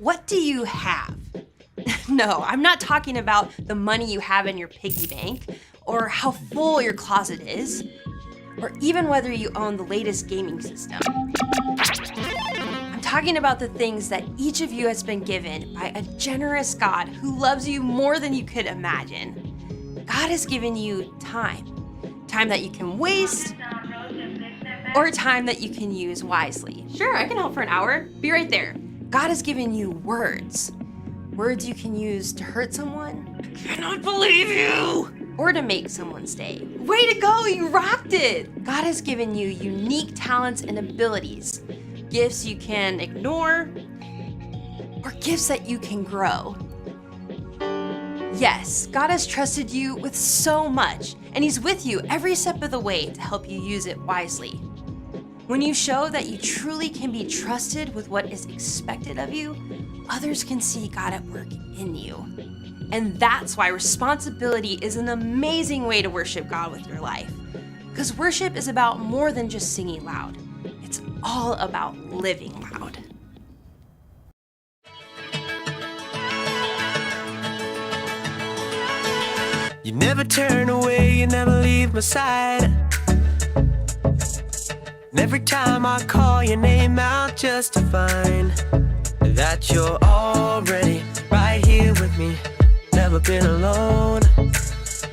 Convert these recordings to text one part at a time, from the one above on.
what do you have? No, I'm not talking about the money you have in your piggy bank, or how full your closet is, or even whether you own the latest gaming system. I'm talking about the things that each of you has been given by a generous God who loves you more than you could imagine. God has given you time that you can waste, or time that you can use wisely. Sure, I can help for an hour. Be right there. God has given you words you can use to hurt someone. I cannot believe you! Or to make someone stay. Way to go, you rocked it! God has given you unique talents and abilities, gifts you can ignore, or gifts that you can grow. Yes, God has trusted you with so much, and He's with you every step of the way to help you use it wisely. When you show that you truly can be trusted with what is expected of you, others can see God at work in you. And that's why responsibility is an amazing way to worship God with your life. Because worship is about more than just singing loud. It's all about living loud. You never turn away, you never leave my side. And every time I call your name out just to find that you're already right here with me, never been alone.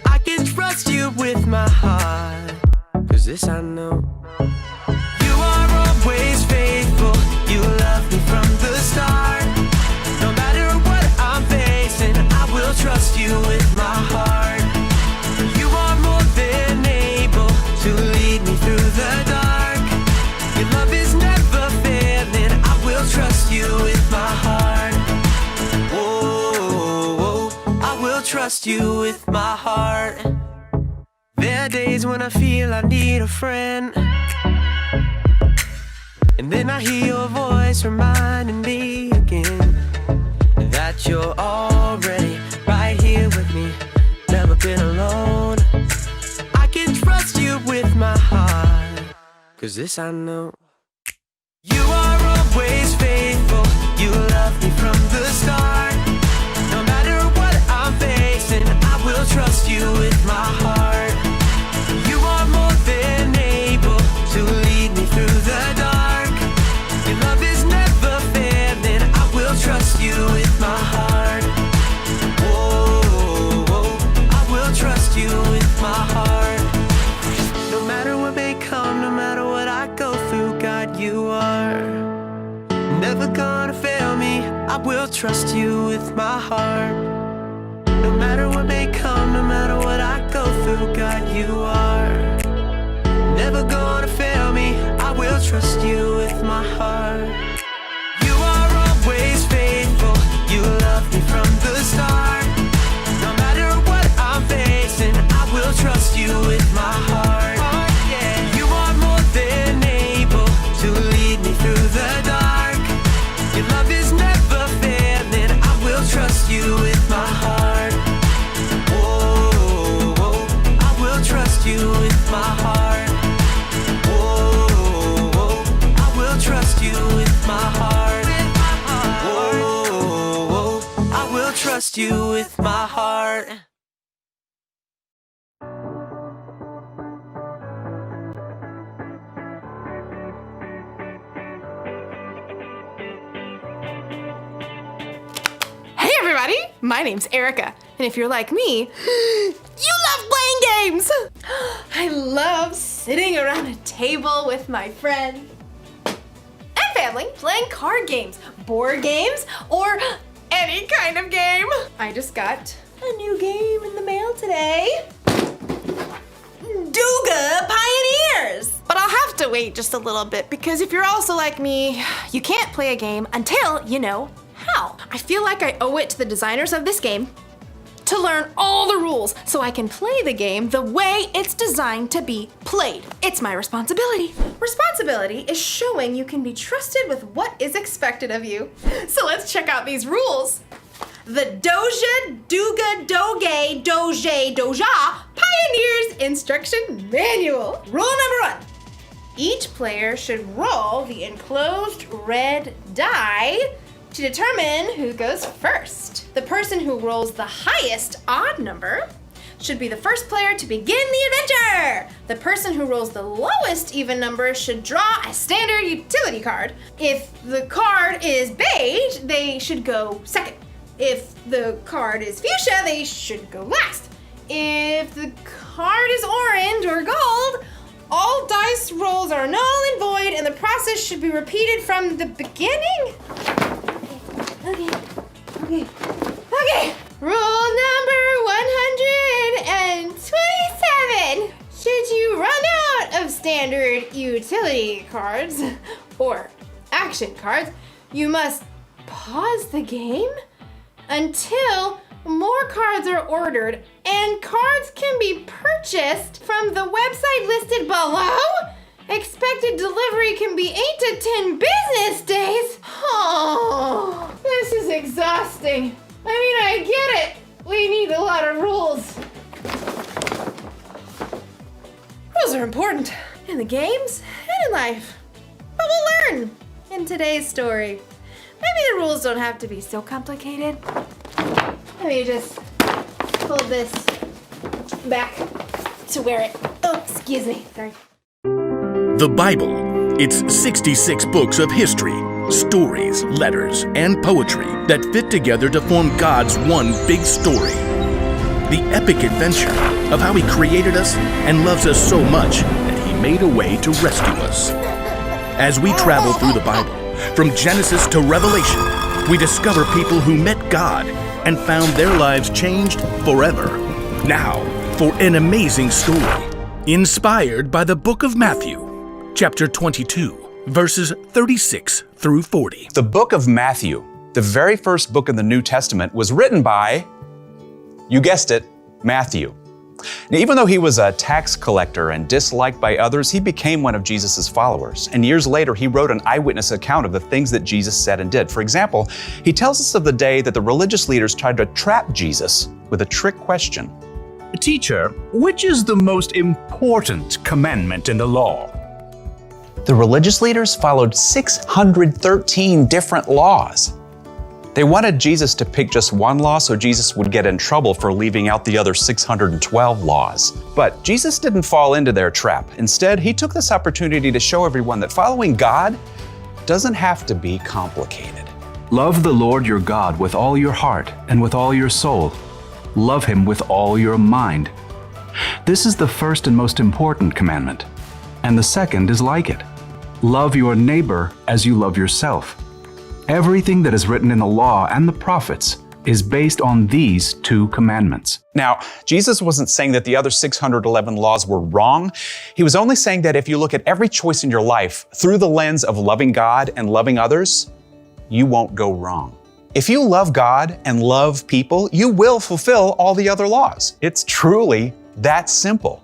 I can trust you with my heart, 'cause this I know. You are always faithful, you love me from the start. No matter what I'm facing, I will trust you with my heart. You are more than able to lead me through the dark. Your love is never failing, I will trust you with my heart. Whoa, I will trust you with my heart. There are days when I feel I need a friend, and then I hear your voice reminding me again that you're already right here with me, never been alone. I can trust you with my heart, 'cause this I know. You are always faithful, you love me from the start. No matter what I'm facing, I will trust you with my heart. You are more than able to lead me through the dark. Your love is never failing, I will trust you with my heart. Whoa, I will trust you with my heart. No matter what may come, no matter what I go through, God, you are never gonna fail me, I will trust you with my heart. No matter what may come, no matter what I go through, God, you are never gonna fail me, I will trust you with my heart. You are always faithful, you love me from the start. No matter what I'm facing, I will trust you with my heart. You are more than able to lead me through the dark. Your love is never failing, I will trust you with my heart. Whoa, I will trust you with my heart. Whoa, I will trust you with my heart. Whoa, I will trust you with my heart. Hey everybody, my name's Erica, and if you're like me, you love playing games! I love sitting around a table with my friends and family playing card games, board games, or any kind of game. I just got a new game in the mail today. Duga Pioneers! But I'll have to wait just a little bit because if you're also like me, you can't play a game until you know how. I feel like I owe it to the designers of this game to learn all the rules so I can play the game the way it's designed to be played. It's my responsibility. Responsibility is showing you can be trusted with what is expected of you. So let's check out these rules. The Doja, Duga, Doge, Doje, Doja Pioneers Instruction Manual. Rule number 1. Each player should roll the enclosed red die To determine who goes first, the person who rolls the highest odd number should be the first player to begin the adventure. The person who rolls the lowest even number should draw a standard utility card. If the card is beige, they should go second. If the card is fuchsia, they should go last. If the card is orange or gold, all dice rolls are null and void, and the process should be repeated from the beginning. Okay. Rule number 127. Should you run out of standard utility cards or action cards, you must pause the game until more cards are ordered, and cards can be purchased from the website listed below. Expected delivery can be 8 to 10 business days. Oh, this is exhausting. I get it. We need a lot of rules. Rules are important in the games and in life. But we'll learn in today's story. Maybe the rules don't have to be so complicated. Let me just pull this back to where it, excuse me, sorry. The Bible. It's 66 books of history, stories, letters, and poetry that fit together to form God's one big story. The epic adventure of how He created us and loves us so much that He made a way to rescue us. As we travel through the Bible, from Genesis to Revelation, we discover people who met God and found their lives changed forever. Now, for an amazing story, inspired by the book of Matthew, chapter 22, verses 36 through 40. The book of Matthew, the very first book in the New Testament, was written by, you guessed it, Matthew. Now, even though he was a tax collector and disliked by others, he became one of Jesus' followers. And years later, he wrote an eyewitness account of the things that Jesus said and did. For example, he tells us of the day that the religious leaders tried to trap Jesus with a trick question. Teacher, which is the most important commandment in the law? The religious leaders followed 613 different laws. They wanted Jesus to pick just one law so Jesus would get in trouble for leaving out the other 612 laws. But Jesus didn't fall into their trap. Instead, he took this opportunity to show everyone that following God doesn't have to be complicated. Love the Lord your God with all your heart and with all your soul. Love Him with all your mind. This is the first and most important commandment. And the second is like it. Love your neighbor as you love yourself. Everything that is written in the law and the prophets is based on these two commandments. Now, Jesus wasn't saying that the other 611 laws were wrong. He was only saying that if you look at every choice in your life through the lens of loving God and loving others, you won't go wrong. If you love God and love people, you will fulfill all the other laws. It's truly that simple.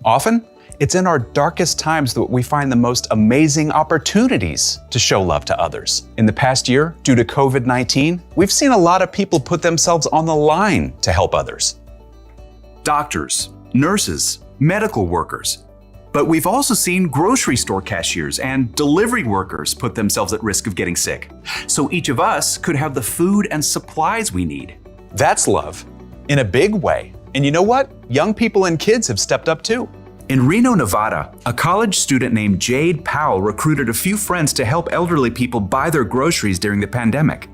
Often, it's in our darkest times that we find the most amazing opportunities to show love to others. In the past year, due to COVID-19, we've seen a lot of people put themselves on the line to help others. Doctors, nurses, medical workers. But we've also seen grocery store cashiers and delivery workers put themselves at risk of getting sick. So each of us could have the food and supplies we need. That's love in a big way. And you know what? Young people and kids have stepped up too. In Reno, Nevada, a college student named Jade Powell recruited a few friends to help elderly people buy their groceries during the pandemic.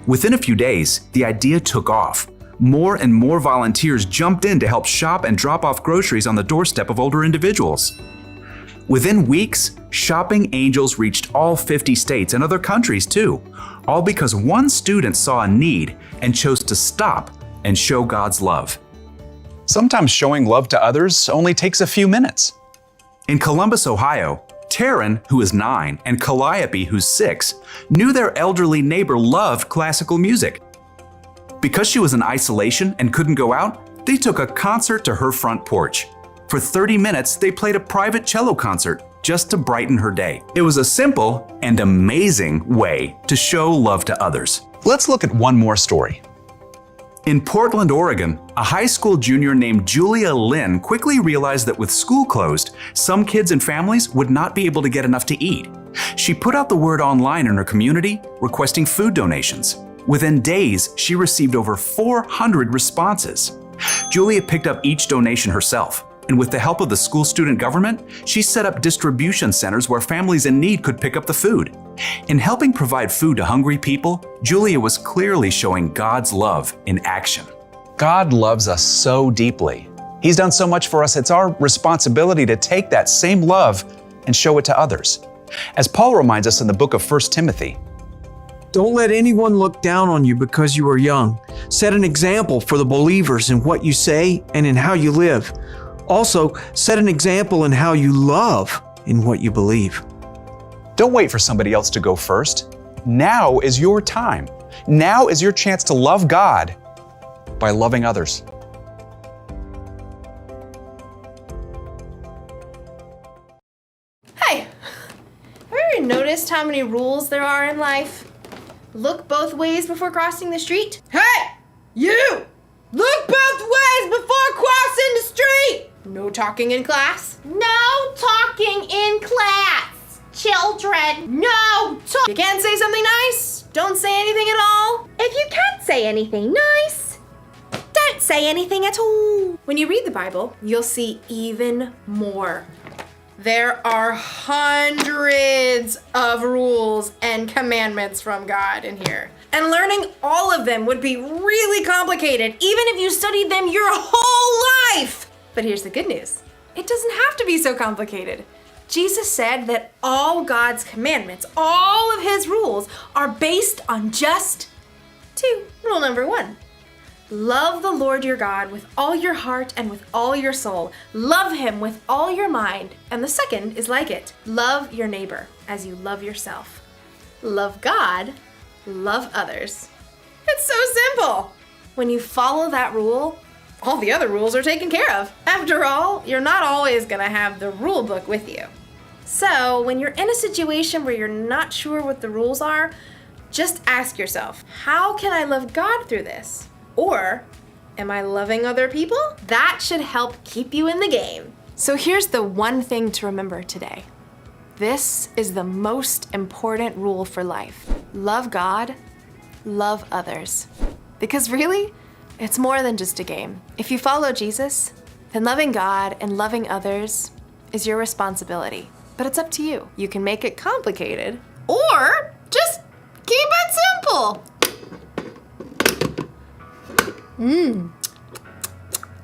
Within a few days, the idea took off. More and more volunteers jumped in to help shop and drop off groceries on the doorstep of older individuals. Within weeks, Shopping Angels reached all 50 states and other countries too, all because one student saw a need and chose to stop and show God's love. Sometimes showing love to others only takes a few minutes. In Columbus, Ohio, Taryn, who is 9, and Calliope, who's 6, knew their elderly neighbor loved classical music. Because she was in isolation and couldn't go out, they took a concert to her front porch. For 30 minutes, they played a private cello concert just to brighten her day. It was a simple and amazing way to show love to others. Let's look at one more story. In Portland, Oregon, a high school junior named Julia Lynn quickly realized that with school closed, some kids and families would not be able to get enough to eat. She put out the word online in her community, requesting food donations. Within days, she received over 400 responses. Julia picked up each donation herself, and with the help of the school student government, she set up distribution centers where families in need could pick up the food. In helping provide food to hungry people, Julia was clearly showing God's love in action. God loves us so deeply. He's done so much for us, it's our responsibility to take that same love and show it to others. As Paul reminds us in the book of 1 Timothy, Don't let anyone look down on you because you are young. Set an example for the believers in what you say and in how you live. Also, set an example in how you love in what you believe. don't wait for somebody else to go first. Now is your time. Now is your chance to love God by loving others. Hey, have you ever noticed how many rules there are in life? Look both ways before crossing the street. Hey, you! Look both ways before crossing the street! No talking in class. No talking in class, children. No talk. You can't say something nice? Don't say anything at all. If you can't say anything nice, don't say anything at all. When you read the Bible, you'll see even more. There are hundreds of rules and commandments from God in here. And learning all of them would be really complicated, even if you studied them your whole life. But here's the good news. It doesn't have to be so complicated. Jesus said that all God's commandments, all of his rules, are based on just two. Rule number 1. Love the Lord your God with all your heart and with all your soul. Love him with all your mind. And the second is like it. Love your neighbor as you love yourself. Love God, love others. It's so simple. When you follow that rule, all the other rules are taken care of. After all, you're not always gonna have the rule book with you. So when you're in a situation where you're not sure what the rules are, just ask yourself, how can I love God through this? Or, am I loving other people? That should help keep you in the game. So here's the one thing to remember today. This is the most important rule for life. Love God, love others. Because really, it's more than just a game. If you follow Jesus, then loving God and loving others is your responsibility. But it's up to you. You can make it complicated, or just keep it simple.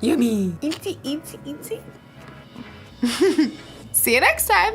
Yummy. Eatsy, eatsy, eatsy. See you next time.